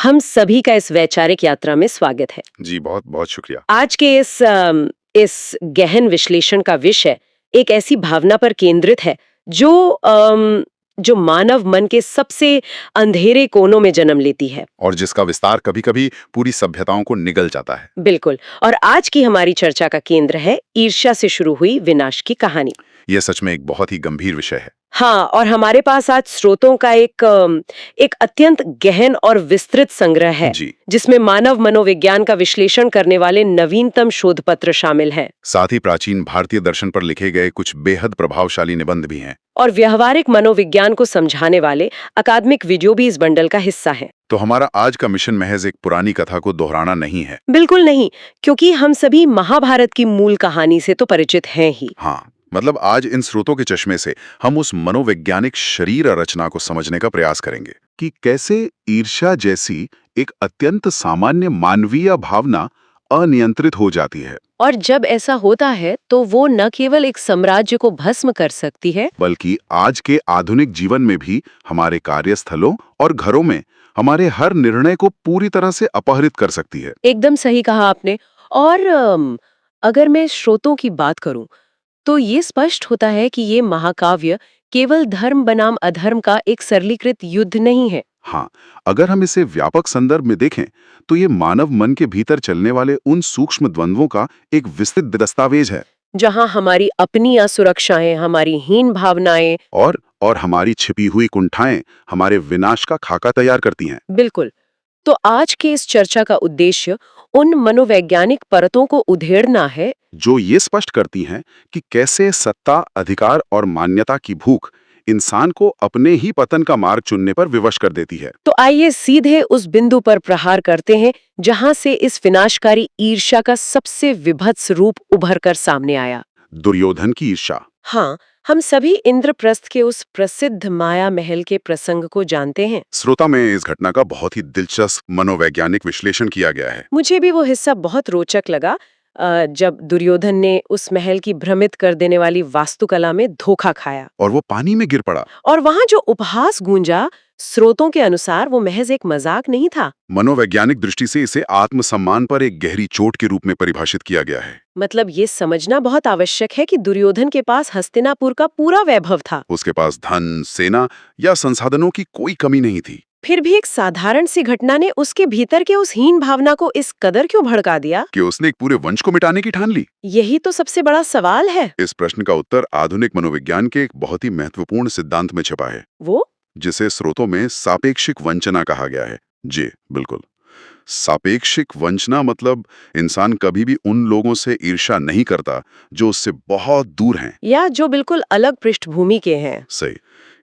हम सभी का इस वैचारिक यात्रा में स्वागत है। जी बहुत बहुत शुक्रिया। आज के इस गहन विश्लेषण का विषय एक ऐसी भावना पर केंद्रित है जो मानव मन के सबसे अंधेरे कोनों में जन्म लेती है। और जिसका विस्तार कभी-कभी पूरी सभ्यताओं को निगल जाता है। बिल्कुल। और आज की हमारी चर्चा का केंद्र है ईर्ष्या से शुरू हुई विनाश की कहानी। यह सच में एक बहुत ही गंभीर विषय है। हाँ, और हमारे पास आज स्रोतों का एक अत्यंत गहन और विस्तृत संग्रह है, जी। जिसमें मानव मनोविज्ञान का विश्लेषण करने वाले नवीनतम शोध पत्र शामिल हैं। साथ ही प्राचीन भारतीय दर्शन पर लिखे गए कुछ बेहद प्रभावशाली निबंध भी हैं। और व्यवहारिक मनोविज्ञान को समझाने वाले अकादमिक वीडियो भी इस बंडल का हिस्सा हैं। तो हमारा आज का मिशन महज एक पुरानी कथा को दोहराना नहीं है। बिल्कुल नहीं, क्योंकि हम सभी महाभारत की मूल कहानी से तो परिचित हैं ही। हाँ, मतलब आज इन स्रोतों के चश्मे से हम उस मनोवैज्ञानिक शरीर रचना को समझने का प्रयास करेंगे कि कैसे ईर्ष्या जैसी एक अत्यंत सामान्य मानवीय भावना अनियंत्रित हो जाती है, और जब ऐसा होता है तो वो न केवल एक साम्राज्य को भस्म कर सकती है, बल्कि आज के आधुनिक जीवन में भी हमारे कार्यस्थलों और घरों में हमारे हर निर्णय को पूरी तरह से अपहरित कर सकती है। एकदम सही कहा आपने। और अगर मैं स्रोतों की बात करूं तो ये स्पष्ट होता है कि ये महाकाव्य केवल धर्म बनाम अधर्म का एक सरलीकृत युद्ध नहीं है। हाँ, अगर हम इसे व्यापक संदर्भ में देखें तो ये मानव मन के भीतर चलने वाले उन सूक्ष्म द्वंद्वों का एक विस्तृत दस्तावेज है, जहां हमारी अपनी असुरक्षाएं, हमारी हीन भावनाएं और हमारी छिपी हुई कुंठाएं हमारे विनाश का खाका तैयार करती हैं। बिल्कुल। तो आज के इस चर्चा का उद्देश्य उन मनोवैज्ञानिक परतों को उधेड़ना है जो ये स्पष्ट करती हैं कि कैसे सत्ता, अधिकार और मान्यता की भूख इंसान को अपने ही पतन का मार्ग चुनने पर विवश कर देती है। तो आइए सीधे उस बिंदु पर प्रहार करते हैं जहां से इस विनाशकारी ईर्ष्या का सबसे विभत्स रूप उभर कर सामने आया। दुर्योधन की ईर्ष्या। हाँ, हम सभी इंद्रप्रस्थ के उस प्रसिद्ध माया महल के प्रसंग को जानते हैं। श्रोता में इस घटना का बहुत ही दिलचस्प मनोवैज्ञानिक विश्लेषण किया गया है। मुझे भी वो हिस्सा बहुत रोचक लगा, जब दुर्योधन ने उस महल की भ्रमित कर देने वाली वास्तुकला में धोखा खाया और वो पानी में गिर पड़ा। और वहां जो उपहास गूंजा, स्रोतों के अनुसार वो महज एक मजाक नहीं था। मनोवैज्ञानिक दृष्टि से इसे आत्मसम्मान पर एक गहरी चोट के रूप में परिभाषित किया गया है। मतलब ये समझना बहुत आवश्यक है कि दुर्योधन के पास हस्तिनापुर का पूरा वैभव था। उसके पास धन, सेना या संसाधनों की कोई कमी नहीं थी। फिर भी एक साधारण सी घटना ने उसके भीतर के उस हीन भावना को इस कदर क्यों भड़का दिया कि उसने एक पूरे वंश को मिटाने की ठान ली। यही तो सबसे बड़ा सवाल है। इस प्रश्न का उत्तर आधुनिक मनोविज्ञान के एक बहुत ही महत्वपूर्ण सिद्धांत में छिपा है, वो जिसे स्रोतों में सापेक्षिक वंचना कहा गया है। जी बिल्कुल, सापेक्षिक वंचना मतलब इंसान कभी भी उन लोगों से ईर्ष्या नहीं करता जो उससे बहुत दूर हैं या जो बिल्कुल अलग पृष्ठभूमि के हैं। सही।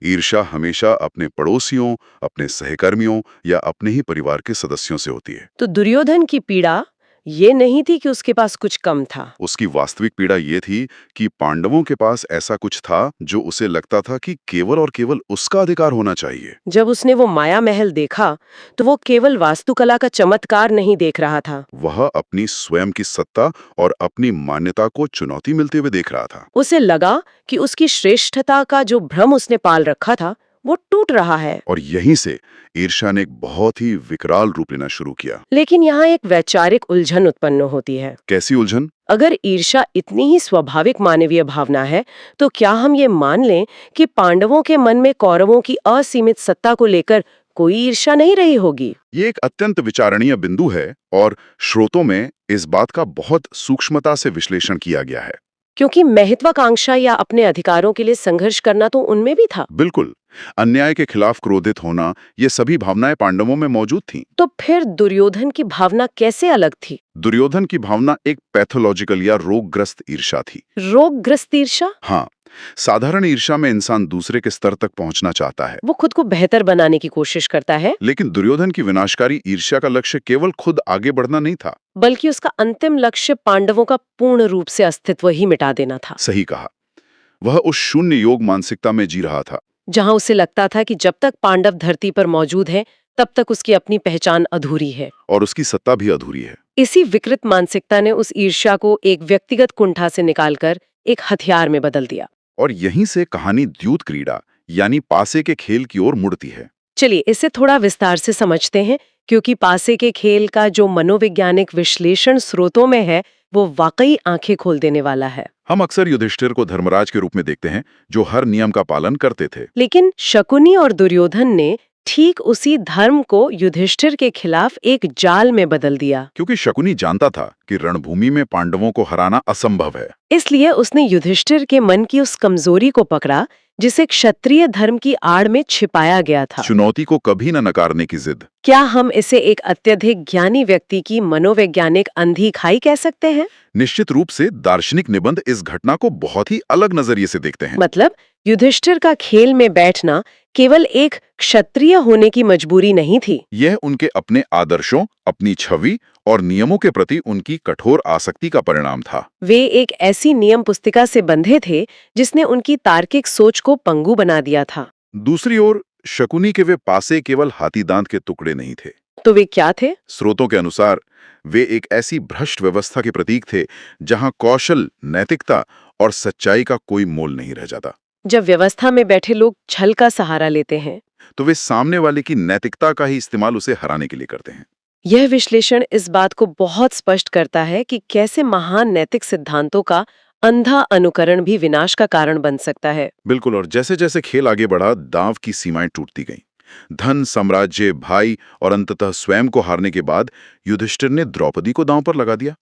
ईर्ष्या हमेशा अपने पड़ोसियों, अपने सहकर्मियों या अपने ही परिवार के सदस्यों से होती है। तो दुर्योधन की पीड़ा ये नहीं थी कि उसके पास कुछ कम था। उसकी वास्तविक पीड़ा ये थी कि पांडवों के पास ऐसा कुछ था जो उसे लगता था कि केवल और केवल उसका अधिकार होना चाहिए। जब उसने वो माया महल देखा तो वो केवल वास्तुकला का चमत्कार नहीं देख रहा था, वह अपनी स्वयं की सत्ता और अपनी मान्यता को चुनौती मिलते हुए देख रहा था। उसे लगा कि उसकी श्रेष्ठता का जो भ्रम उसने पाल रखा था वो टूट रहा है। और यहीं से ईर्ष्या ने एक बहुत ही विकराल रूप लेना शुरू किया। लेकिन यहाँ एक वैचारिक उलझन उत्पन्न होती है। कैसी उलझन? अगर ईर्ष्या इतनी ही स्वाभाविक मानवीय भावना है तो क्या हम ये मान लें कि पांडवों के मन में कौरवों की असीमित सत्ता को लेकर कोई ईर्ष्या नहीं रही होगी? ये एक अत्यंत विचारणीय बिंदु है और स्रोतों में इस बात का बहुत सूक्ष्मता से विश्लेषण किया गया है। क्योंकि महत्वाकांक्षा या अपने अधिकारों के लिए संघर्ष करना तो उनमें भी था। बिल्कुल, अन्याय के खिलाफ क्रोधित होना, ये सभी भावनाएं पांडवों में मौजूद थीं। तो फिर दुर्योधन की भावना कैसे अलग थी? दुर्योधन की भावना एक पैथोलॉजिकल या रोगग्रस्त ईर्ष्या थी। रोगग्रस्त ईर्ष्या? हाँ, साधारण ईर्ष्या में इंसान दूसरे के स्तर तक पहुंचना चाहता है, वो खुद को बेहतर बनाने की कोशिश करता है। लेकिन दुर्योधन की विनाशकारी ईर्ष्या का लक्ष्य केवल खुद आगे बढ़ना नहीं था, बल्कि उसका अंतिम लक्ष्य पांडवों का पूर्ण रूप से अस्तित्व ही मिटा देना था। सही कहा। वह उस शून्य योग मानसिकता में जी रहा था, जहां उसे लगता था कि जब तक पांडव धरती पर मौजूद हैं, तब तक उसकी अपनी पहचान अधूरी है और उसकी सत्ता भी अधूरी है। इसी विकृत मानसिकता ने उस ईर्ष्या को एक व्यक्तिगत कुंठा से निकालकर एक हथियार में बदल दिया। और यहीं से कहानी द्यूत क्रीड़ा यानी पासे के खेल की ओर मुड़ती है। चलिए इसे थोड़ा विस्तार से समझते हैं क्योंकि पासे के खेल का जो मनोवैज्ञानिक विश्लेषण स्रोतों में है वो वाकई आंखें खोल देने वाला है। हम अक्सर युधिष्ठिर को धर्मराज के रूप में देखते हैं, जो हर नियम का पालन करते थे। लेकिन शकुनी और दुर्योधन ने ठीक उसी धर्म को युधिष्ठिर के खिलाफ एक जाल में बदल दिया। क्योंकि शकुनी जानता था कि रणभूमि में पांडवों को हराना असंभव है। इसलिए उसने युधिष्ठिर के मन की उस कमजोरी को पकड़ा जिसे क्षत्रिय धर्म की आड़ में छिपाया गया था। चुनौती को कभी न नकारने की जिद। क्या हम इसे एक अत्यधिक ज्ञानी व्यक्ति की मनोवैज्ञानिक अंधी खाई कह सकते हैं? निश्चित रूप से दार्शनिक निबंध इस घटना को बहुत ही अलग नजरिए से देखते हैं। मतलब युधिष्ठिर का खेल में बैठना केवल एक क्षत्रिय होने की मजबूरी नहीं थी। यह उनके अपने आदर्शों, अपनी छवि और नियमों के प्रति उनकी कठोर आसक्ति का परिणाम था। वे एक ऐसी नियम पुस्तिका से बंधे थे जिसने उनकी तार्किक सोच को पंगु बना दिया था। दूसरी ओर शकुनी के वे पासे केवल हाथी दांत के टुकड़े नहीं थे। तो वे क्या थे? स्रोतों के अनुसार वे एक ऐसी भ्रष्ट व्यवस्था के प्रतीक थे जहां कौशल, नैतिकता और सच्चाई का कोई मोल नहीं रह जाता। जब व्यवस्था में बैठे लोग छल का सहारा लेते हैं तो वे सामने वाले की नैतिकता का ही इस्तेमाल उसे हराने के लिए करते हैं। यह विश्लेषण इस बात को बहुत स्पष्ट करता है कि कैसे महान नैतिक सिद्धांतों का अंधा अनुकरण भी विनाश का कारण बन सकता है। बिल्कुल, और जैसे जैसे खेल आगे बढ़ा, दांव की सीमाएं टूटती गईं। धन, साम्राज्य, भाई और अंततः स्वयं को हारने के बाद युधिष्ठिर ने द्रौपदी को दांव पर लगा दिया,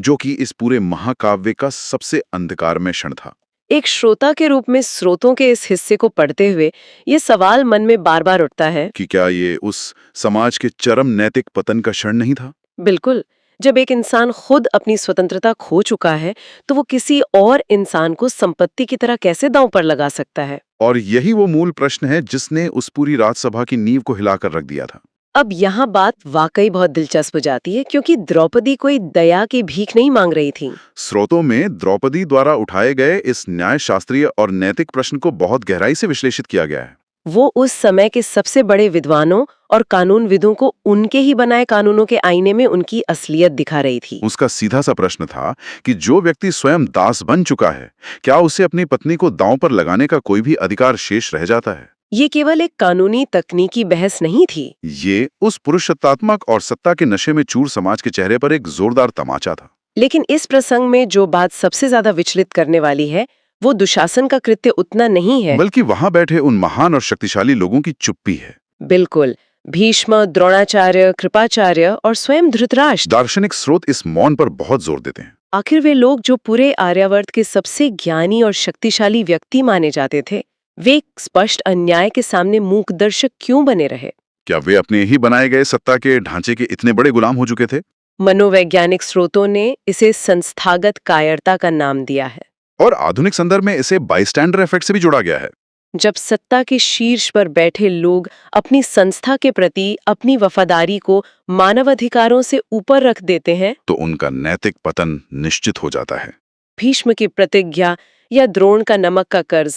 जो कि इस पूरे महाकाव्य का सबसे अंधकारमय क्षण था। एक श्रोता के रूप में स्रोतों के इस हिस्से को पढ़ते हुए ये सवाल मन में बार बार उठता है कि क्या ये उस समाज के चरम नैतिक पतन का क्षण नहीं था? बिल्कुल। जब एक इंसान खुद अपनी स्वतंत्रता खो चुका है तो वो किसी और इंसान को संपत्ति की तरह कैसे दांव पर लगा सकता है? और यही वो मूल प्रश्न है जिसने उस पूरी राजसभा की नींव को हिलाकर रख दिया था। अब यहाँ बात वाकई बहुत दिलचस्प हो जाती है, क्योंकि द्रौपदी कोई दया की भीख नहीं मांग रही थी। स्रोतों में द्रौपदी द्वारा उठाए गए इस न्याय शास्त्रीय और नैतिक प्रश्न को बहुत गहराई से विश्लेषित किया गया है। वो उस समय के सबसे बड़े विद्वानों और कानूनविदों को उनके ही बनाए कानूनों के आईने में उनकी असलियत दिखा रही थी। उसका सीधा सा प्रश्न था कि जो व्यक्ति स्वयं दास बन चुका है, क्या उसे अपनी पत्नी को दांव पर लगाने का कोई भी अधिकार शेष रह जाता है? ये केवल एक कानूनी तकनीकी बहस नहीं थी। ये उस पुरुषत्वात्मक और सत्ता के नशे में चूर समाज के चेहरे पर एक जोरदार तमाचा था। लेकिन इस प्रसंग में जो बात सबसे ज्यादा विचलित करने वाली है वो दुशासन का कृत्य उतना नहीं है, बल्कि वहां बैठे उन महान और शक्तिशाली लोगों की चुप्पी है। बिल्कुल। भीष्म, द्रोणाचार्य, कृपाचार्य और स्वयं धृतराष्ट्र। दार्शनिक स्रोत इस मौन पर बहुत जोर देते हैं। आखिर वे लोग जो पूरे आर्यावर्त के सबसे ज्ञानी और शक्तिशाली व्यक्ति माने जाते थे, वे एक स्पष्ट अन्याय के सामने मूकदर्शक क्यों बने रहे? क्या वे अपने ही बनाए गए सत्ता के ढांचे के इतने बड़े गुलाम हो चुके थे? मनोवैज्ञानिक स्रोतों ने इसे संस्थागत कायरता का नाम दिया है। और आधुनिक संदर्भ में इसे बाइस्टैंडर इफेक्ट से भी जोड़ा गया है। जब सत्ता के शीर्ष पर बैठे लोग अपनी संस्था के प्रति अपनी वफादारी को मानवाधिकारों से ऊपर रख देते हैं तो उनका नैतिक पतन निश्चित हो जाता है। भीष्म की प्रतिज्ञा या द्रोण का नमक का कर्ज,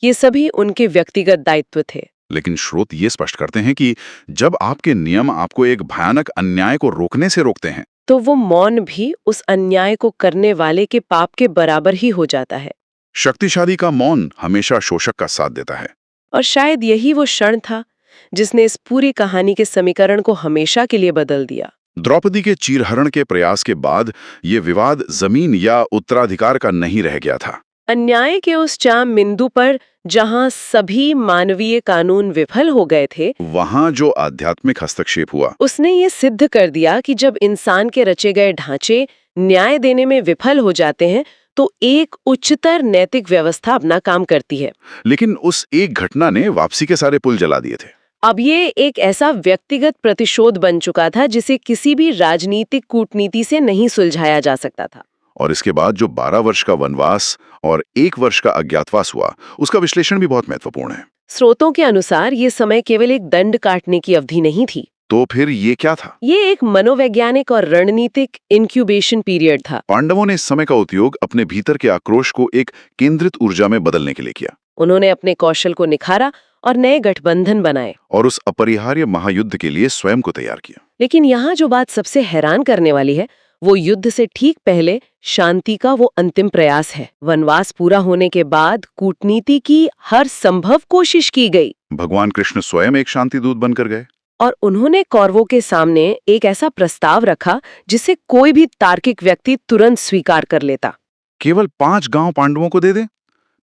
ये सभी उनके व्यक्तिगत दायित्व थे। लेकिन स्रोत ये स्पष्ट करते हैं कि जब आपके नियम आपको एक भयानक अन्याय को रोकने से रोकते हैं तो वो मौन भी उस अन्याय को करने वाले के पाप के बराबर ही हो जाता है। शक्तिशाली का मौन हमेशा शोषक का साथ देता है। और शायद यही वो क्षण था जिसने इस पूरी कहानी के समीकरण को हमेशा के लिए बदल दिया। द्रौपदी के चीरहरण के प्रयास के बाद ये विवाद जमीन या उत्तराधिकार का नहीं रह गया था। अन्याय के उस चाम बिंदु पर जहां सभी मानवीय कानून विफल हो गए थे, वहां जो आध्यात्मिक हस्तक्षेप हुआ उसने ये सिद्ध कर दिया कि जब इंसान के रचे गए ढांचे न्याय देने में विफल हो जाते हैं तो एक उच्चतर नैतिक व्यवस्था अपना काम करती है। लेकिन उस एक घटना ने वापसी के सारे पुल जला दिए थे। अब ये एक ऐसा व्यक्तिगत प्रतिशोध बन चुका था जिसे किसी भी राजनीतिक कूटनीति से नहीं सुलझाया जा सकता था। और इसके बाद जो 12 वर्ष का वनवास और 1 वर्ष का अज्ञातवास हुआ, उसका विश्लेषण भी बहुत महत्वपूर्ण है। स्रोतों के अनुसार ये समय केवल एक दंड काटने की अवधि नहीं थी। तो फिर ये क्या था? ये एक मनोवैज्ञानिक और रणनीतिक इंक्यूबेशन पीरियड था। पांडवों ने इस समय का उपयोग अपने भीतर के आक्रोश को एक केंद्रित ऊर्जा में बदलने के लिए किया। उन्होंने अपने कौशल को निखारा और नए गठबंधन बनाए और उस अपरिहार्य महायुद्ध के लिए स्वयं को तैयार किया। लेकिन यहाँ जो बात सबसे हैरान करने वाली है वो युद्ध से ठीक पहले शांति का वो अंतिम प्रयास है। वनवास पूरा होने के बाद कूटनीति की हर संभव कोशिश की गई। भगवान कृष्ण स्वयं एक शांति दूत बनकर गए। और उन्होंने कौरवों के सामने एक ऐसा प्रस्ताव रखा जिसे कोई भी तार्किक व्यक्ति तुरंत स्वीकार कर लेता। केवल 5 गांव पांडवों को दे दें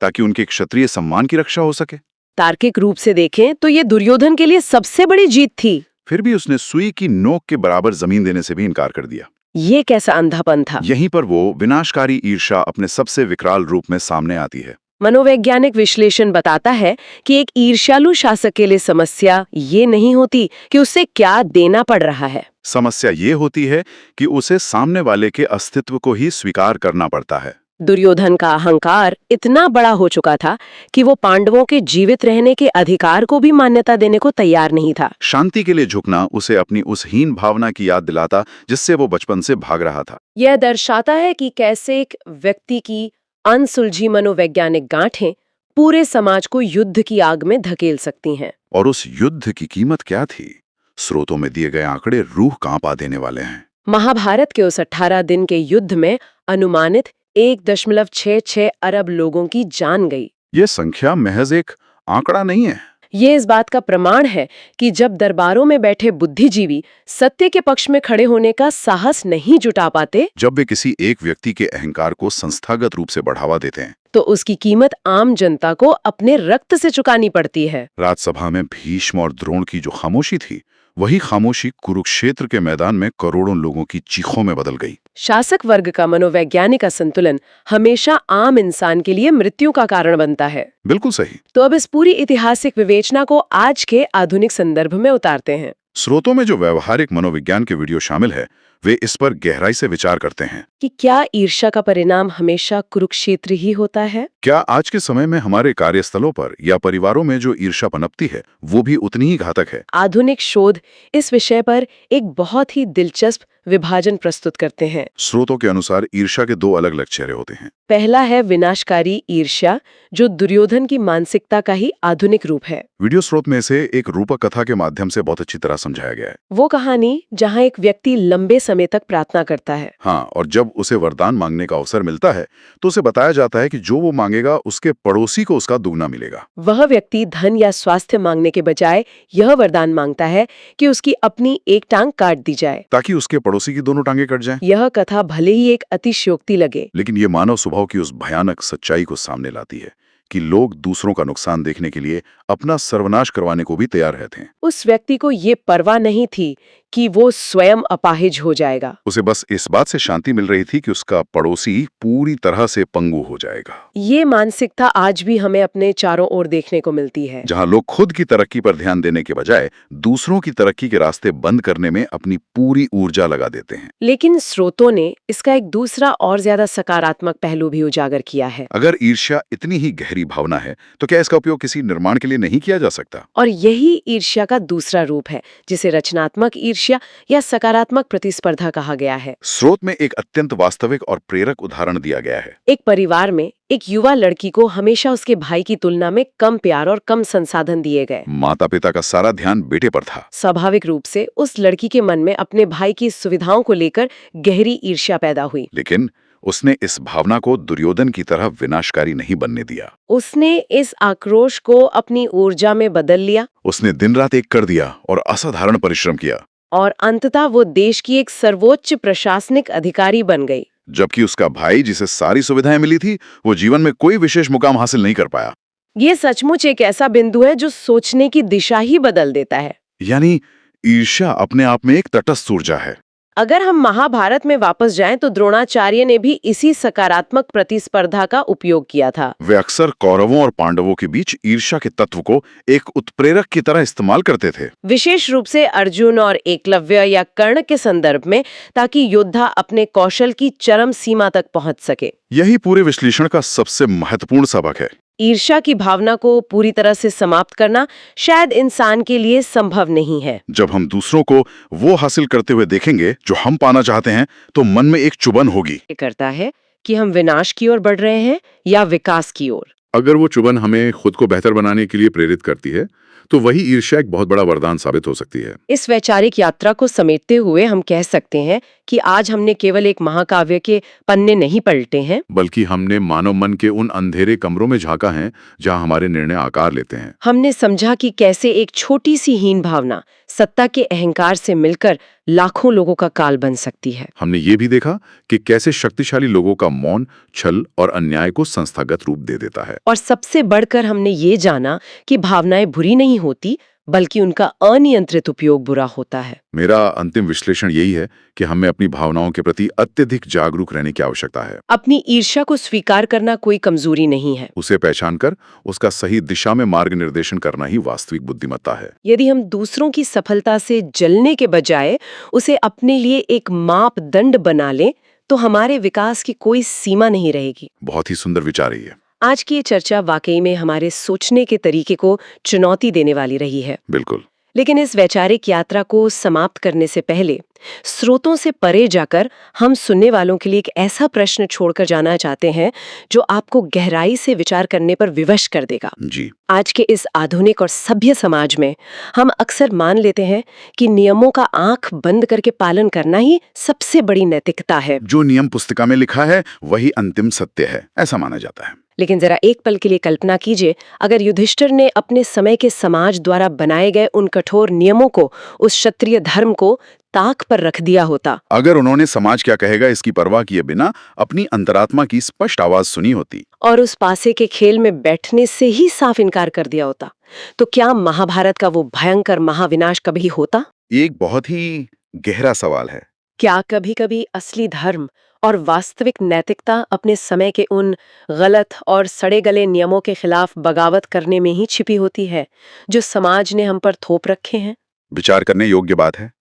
ताकि उनके क्षत्रिय सम्मान की रक्षा हो सके। तार्किक रूप से देखें तो ये दुर्योधन के लिए सबसे बड़ी जीत थी। फिर भी उसने सुई की नोक के बराबर जमीन देने से भी इनकार कर दिया। ये कैसा अंधापन था? यहीं पर वो विनाशकारी ईर्ष्या अपने सबसे विकराल रूप में सामने आती है। मनोवैज्ञानिक विश्लेषण बताता है कि एक ईर्ष्यालु शासक के लिए समस्या ये नहीं होती कि उसे क्या देना पड़ रहा है। समस्या ये होती है कि उसे सामने वाले के अस्तित्व को ही स्वीकार करना पड़ता है। दुर्योधन का अहंकार इतना बड़ा हो चुका था कि वो पांडवों के जीवित रहने के अधिकार को भी मान्यता देने को तैयार नहीं था। शांति के लिए झुकना उसे अपनी उस हीन भावना की याद दिलाता जिससे वो बचपन से भाग रहा था। यह दर्शाता है कि कैसे एक व्यक्ति की अनसुलझी मनोवैज्ञानिक गांठें पूरे समाज को युद्ध की आग में धकेल सकती हैं। और उस युद्ध की कीमत क्या थी? स्रोतों में दिए गए आंकड़े रूह कांपा देने वाले हैं। महाभारत के उस 18 दिन के युद्ध में अनुमानित 1.66 अरब लोगों की जान गई। ये संख्या महज एक आंकड़ा नहीं है। ये इस बात का प्रमाण है कि जब दरबारों में बैठे बुद्धिजीवी सत्य के पक्ष में खड़े होने का साहस नहीं जुटा पाते, जब वे किसी एक व्यक्ति के अहंकार को संस्थागत रूप से बढ़ावा देते हैं, तो उसकी कीमत आम जनता को अपने रक्त से चुकानी पड़ती है। राजसभा में भीष्म और द्रोण की जो खामोशी थी, वही खामोशी कुरुक्षेत्र के मैदान में करोड़ों लोगों की चीखों में बदल गई। शासक वर्ग का मनोवैज्ञानिक असंतुलन हमेशा आम इंसान के लिए मृत्यु का कारण बनता है। बिल्कुल सही। तो अब इस पूरी ऐतिहासिक विवेचना को आज के आधुनिक संदर्भ में उतारते हैं। स्रोतों में जो व्यवहारिक मनोविज्ञान के वीडियो शामिल है, वे इस पर गहराई से विचार करते हैं कि क्या ईर्ष्या का परिणाम हमेशा कुरुक्षेत्र ही होता है? क्या आज के समय में हमारे कार्यस्थलों पर या परिवारों में जो ईर्ष्या पनपती है, वो भी उतनी ही घातक है? आधुनिक शोध इस विषय पर एक बहुत ही दिलचस्प विभाजन प्रस्तुत करते हैं। स्रोतों के अनुसार ईर्ष्या के 2 अलग-अलग चेहरे होते हैं। पहला है विनाशकारी ईर्ष्या, जो दुर्योधन की मानसिकता का ही आधुनिक रूप है। वीडियो स्रोत में से एक रूपक कथा के माध्यम से बहुत अच्छी तरह समझाया गया है। वो कहानी जहाँ एक व्यक्ति लंबे समय तक प्रार्थना करता है। हाँ, और जब उसे वरदान मांगने का अवसर मिलता है तो उसे बताया जाता है कि जो वो मांगेगा उसके पड़ोसी को उसका दुगना मिलेगा। वह व्यक्ति धन या स्वास्थ्य मांगने के बजाय यह वरदान मांगता है कि उसकी अपनी एक टांग काट दी जाए, ताकि उसके पड़ोसी की दोनों टांगे कट जाएं। यह कथा भले ही एक अतिशयोक्ति लगे, लेकिन ये मानव स्वभाव की उस भयानक सच्चाई को सामने लाती है कि लोग दूसरों का नुकसान देखने के लिए अपना सर्वनाश करवाने को भी तैयार रहते हैं। उस व्यक्ति को ये परवाह नहीं थी कि वो स्वयं अपाहिज हो जाएगा। उसे बस इस बात से शांति मिल रही थी कि उसका पड़ोसी पूरी तरह से पंगु हो जाएगा। ये मानसिकता आज भी हमें अपने चारों ओर देखने को मिलती है, जहां लोग खुद की तरक्की पर ध्यान देने के बजाय दूसरों की तरक्की के रास्ते बंद करने में अपनी पूरी ऊर्जा लगा देते हैं। लेकिन स्रोतों ने इसका एक दूसरा और ज्यादा सकारात्मक पहलू भी उजागर किया है। अगर ईर्ष्या इतनी ही गहरी भावना है तो क्या इसका उपयोग किसी निर्माण के लिए नहीं किया जा सकता? और यही ईर्ष्या का दूसरा रूप है, जिसे रचनात्मक ईर्ष्या या सकारात्मक प्रतिस्पर्धा कहा गया है। स्रोत में एक अत्यंत वास्तविक और प्रेरक उदाहरण दिया गया है। एक परिवार में एक युवा लड़की को हमेशा उसके भाई की तुलना में कम प्यार और कम संसाधन दिए गए। माता पिता का सारा ध्यान बेटे पर था। स्वाभाविक रूप से उस लड़की के मन में अपने भाई की सुविधाओं को लेकर गहरी ईर्ष्या पैदा हुई। लेकिन उसने इस भावना को दुर्योधन की तरह विनाशकारी नहीं बनने दिया। उसने इस आक्रोश को अपनी ऊर्जा में बदल लिया। उसने दिन रात एक कर दिया और असाधारण परिश्रम किया। और अंततः वो देश की एक सर्वोच्च प्रशासनिक अधिकारी बन गई। जबकि उसका भाई, जिसे सारी सुविधाएं मिली थी, वो जीवन में कोई विशेष मुकाम हासिल नहीं कर पाया। ये सचमुच एक ऐसा बिंदु है जो सोचने की दिशा ही बदल देता है। यानी ईर्ष्या अपने आप में एक तटस्थ ऊर्जा है। अगर हम महाभारत में वापस जाएं तो द्रोणाचार्य ने भी इसी सकारात्मक प्रतिस्पर्धा का उपयोग किया था। वे अक्सर कौरवों और पांडवों के बीच ईर्ष्या के तत्व को एक उत्प्रेरक की तरह इस्तेमाल करते थे, विशेष रूप से अर्जुन और एकलव्य या कर्ण के संदर्भ में, ताकि योद्धा अपने कौशल की चरम सीमा तक पहुंच सके। यही पूरे विश्लेषण का सबसे महत्वपूर्ण सबक है। ईर्ष्या की भावना को पूरी तरह से समाप्त करना शायद इंसान के लिए संभव नहीं है। जब हम दूसरों को वो हासिल करते हुए देखेंगे जो हम पाना चाहते हैं, तो मन में एक चुभन होगी। ये करता है कि हम विनाश की ओर बढ़ रहे हैं या विकास की ओर। अगर वो चुभन हमें खुद को बेहतर बनाने के लिए प्रेरित करती है, तो वही ईर्ष्या एक बहुत बड़ा वरदान साबित हो सकती है। इस वैचारिक यात्रा को समेटते हुए हम कह सकते हैं कि आज हमने केवल एक महाकाव्य के पन्ने नहीं पलटे हैं, बल्कि हमने मानव मन के उन अंधेरे कमरों में झांका है जहां हमारे निर्णय आकार लेते हैं। हमने समझा कि कैसे एक छोटी सी हीन भावना सत्ता के अहंकार से मिलकर लाखों लोगों का काल बन सकती है। हमने ये भी देखा कि कैसे शक्तिशाली लोगों का मौन छल और अन्याय को संस्थागत रूप दे देता है। और सबसे बढ़कर हमने ये जाना कि भावनाएं बुरी नहीं होती, बल्कि उनका अनियंत्रित उपयोग बुरा होता है। मेरा अंतिम विश्लेषण यही है कि हमें अपनी भावनाओं के प्रति अत्यधिक जागरूक रहने की आवश्यकता है। अपनी ईर्ष्या को स्वीकार करना कोई कमजोरी नहीं है। उसे पहचान कर उसका सही दिशा में मार्ग निर्देशन करना ही वास्तविक बुद्धिमत्ता है। यदि हम दूसरों की सफलता से जलने के बजाय उसे अपने लिए एक मापदंड बना लें, तो हमारे विकास की कोई सीमा नहीं रहेगी। बहुत ही सुंदर विचार है ये। आज की ये चर्चा वाकई में हमारे सोचने के तरीके को चुनौती देने वाली रही है। बिल्कुल। लेकिन इस वैचारिक यात्रा को समाप्त करने से पहले स्रोतों से परे जाकर हम सुनने वालों के लिए एक ऐसा प्रश्न छोड़कर जाना चाहते हैं जो आपको गहराई से विचार करने पर विवश कर देगा। जी। आज के इस आधुनिक और सभ्य समाज में हम अक्सर मान लेते हैं कि नियमों का आंख बंद करके पालन करना ही सबसे बड़ी नैतिकता है। जो नियम पुस्तिका में लिखा है वही अंतिम सत्य है, ऐसा माना जाता है। लेकिन जरा एक पल के लिए कल्पना कीजिए, अगर युधिष्ठिर ने अपने समय के समाज द्वारा बनाए गए उन कठोर नियमों को, उस क्षत्रिय धर्म को ताक पर रख दिया होता। अगर उन्होंने समाज क्या कहेगा इसकी परवाह किए बिना अपनी अंतरात्मा की स्पष्ट आवाज सुनी होती और उस पासे के खेल में बैठने से ही साफ इनकार कर दिया होता, तो क्या महाभारत का वो भयंकर महाविनाश कभी होता? एक बहुत ही गहरा सवाल है। क्या कभी कभी असली धर्म और वास्तविक नैतिकता अपने समय के उन गलत और सड़े गले नियमों के खिलाफ बगावत करने में ही छिपी होती है जो समाज ने हम पर थोप रखे हैं? विचार करने योग्य बात है।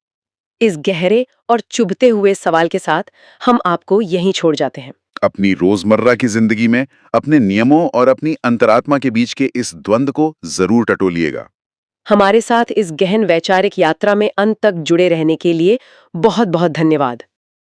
इस गहरे और चुभते हुए सवाल के साथ हम आपको यहीं छोड़ जाते हैं। अपनी रोजमर्रा की जिंदगी में अपने नियमों और अपनी अंतरात्मा के बीच के इस द्वंद्व को जरूर टटोलिएगा। हमारे साथ इस गहन वैचारिक यात्रा में अंत तक जुड़े रहने के लिए बहुत बहुत धन्यवाद।